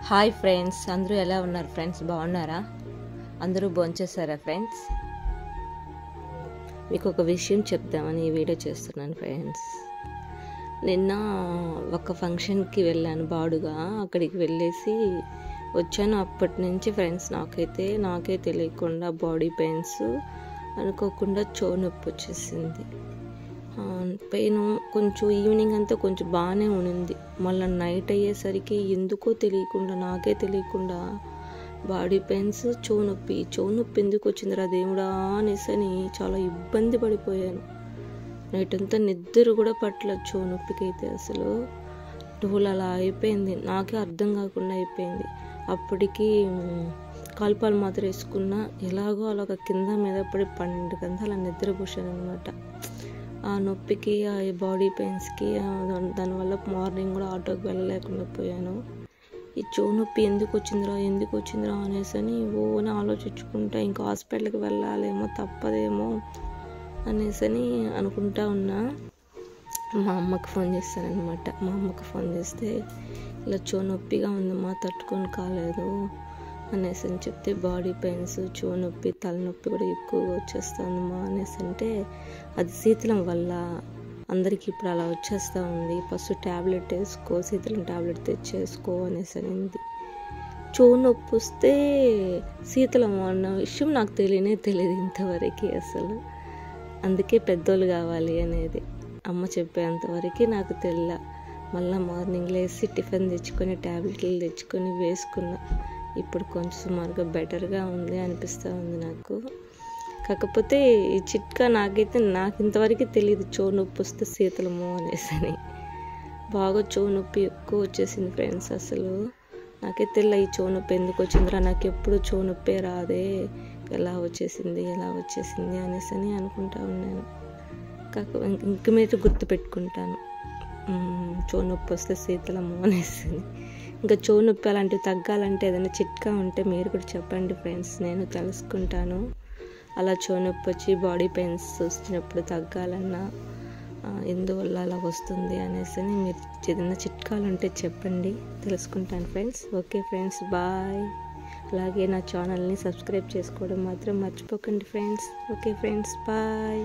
Hi friends, అందరూ ఎలా ఉన్నారు ఫ్రెండ్స్? బాగున్నారా? అందరూ భోంచేశారా ఫ్రెండ్స్? మీకు ఒక విషయం చెప్దామని ఈ వీడియో చేస్తున్నాను ఫ్రెండ్స్. నిన్న ఒక ఫంక్షన్కి వెళ్ళాను బాడుగా. అక్కడికి వెళ్ళేసి వచ్చాను. అప్పటి నుంచి ఫ్రెండ్స్ నాకే తెలియకుండా బాడీ పెయిన్స్, అనుకోకుండా చెవు నొప్పి వచ్చేసింది. పెయిన్ కొంచెం ఈవినింగ్ అంతా కొంచెం బాగానే ఉండింది. మళ్ళీ నైట్ అయ్యేసరికి నాకే తెలియకుండా బాడీ పెయిన్స్, చెవు నొప్పి ఎందుకు వచ్చిందిరా దేవుడా అనేసని చాలా ఇబ్బంది పడిపోయాను. నైట్ అంతా నిద్ర కూడా పట్టలేదు. చెవు నొప్పికి అయితే అసలు అలా అయిపోయింది. నాకే అర్థం కాకుండా అయిపోయింది. అప్పటికి కాల్పాలు మాత్రం వేసుకున్నా, ఎలాగో అలాగ కింద మీద పడి 12 గంటలు అలా నిద్రపోసాను అనమాట. ఆ నొప్పికి, ఆ బాడీ పెయిన్స్కి, దానివల్ల మార్నింగ్ కూడా ఆటోకి వెళ్ళలేకుండా పోయాను. ఈ చెవు నొప్పి ఎందుకు వచ్చిందిరా అనేసని ఓని ఆలోచించుకుంటా, ఇంకా హాస్పిటల్కి వెళ్ళాలేమో, తప్పదేమో అనేసని అనుకుంటా ఉన్నా. మా అమ్మకి ఫోన్ చేస్తాను అనమాట. మా అమ్మకి ఫోన్ చేస్తే, ఇలా చెవు నొప్పిగా ఉందమ్మా, తట్టుకొని కాలేదు అనేసి చెప్తే, బాడీ పెయిన్స్, చెవు నొప్పి, తలనొప్పి కూడా ఎక్కువగా వచ్చేస్తుందమ్మా అనేసి అంటే, అది శీతలం వల్ల అందరికీ ఇప్పుడు అలా వచ్చేస్తూ ఉంది. ఫస్ట్ ట్యాబ్లెట్ వేసుకో, శీతలం ట్యాబ్లెట్ తెచ్చేసుకో అనేసి అనింది. చెవు నొప్పి వస్తే శీతలం అన్న విషయం నాకు తెలియదు ఇంతవరకు అసలు. అందుకే పెద్దోళ్ళు కావాలి అనేది అమ్మ చెప్పేంతవరకు నాకు తెలియ. మళ్ళీ మార్నింగ్ లేసి టిఫిన్ తెచ్చుకొని, ట్యాబ్లెట్లు తెచ్చుకొని వేసుకున్నా. ఇప్పుడు కొంచెం సుమారుగా బెటర్గా ఉంది అనిపిస్తూ ఉంది నాకు. కాకపోతే ఈ చిట్కా నాకు ఇంతవరకు తెలియదు, చెవు నొప్పి వస్తే శీతలము అనేసి. బాగా చెవు నొప్పి ఎక్కువ వచ్చేసింది ఫ్రెండ్స్. అసలు నాకే తెలియదు ఈ చెవు నొప్పి ఎందుకు వచ్చిందిరా, నాకు ఎప్పుడు చెవు నొప్పే రాదే, ఎలా వచ్చేసింది అనేసి అనుకుంటా ఉన్నాను. ఇంక మీద గుర్తుపెట్టుకుంటాను, చెవు నొప్పి వస్తే శీతలము అనేసి. ఇంకా చెవు నొప్పి అలాంటివి తగ్గాలంటే ఏదైనా చిట్కా ఉంటే మీరు కూడా చెప్పండి ఫ్రెండ్స్, నేను తెలుసుకుంటాను. అలా చెవు నొప్పి వచ్చి బాడీ పెయిన్స్ వచ్చినప్పుడు తగ్గాలన్నా ఎందువల్ల అలా వస్తుంది అనేసి మీరు ఏదైనా చిట్కాలు ఉంటే చెప్పండి, తెలుసుకుంటాను ఫ్రెండ్స్. Okay friends, bye. అలాగే నా ఛానల్ని సబ్స్క్రైబ్ చేసుకోవడం మాత్రం మర్చిపోకండి ఫ్రెండ్స్. Okay friends, bye.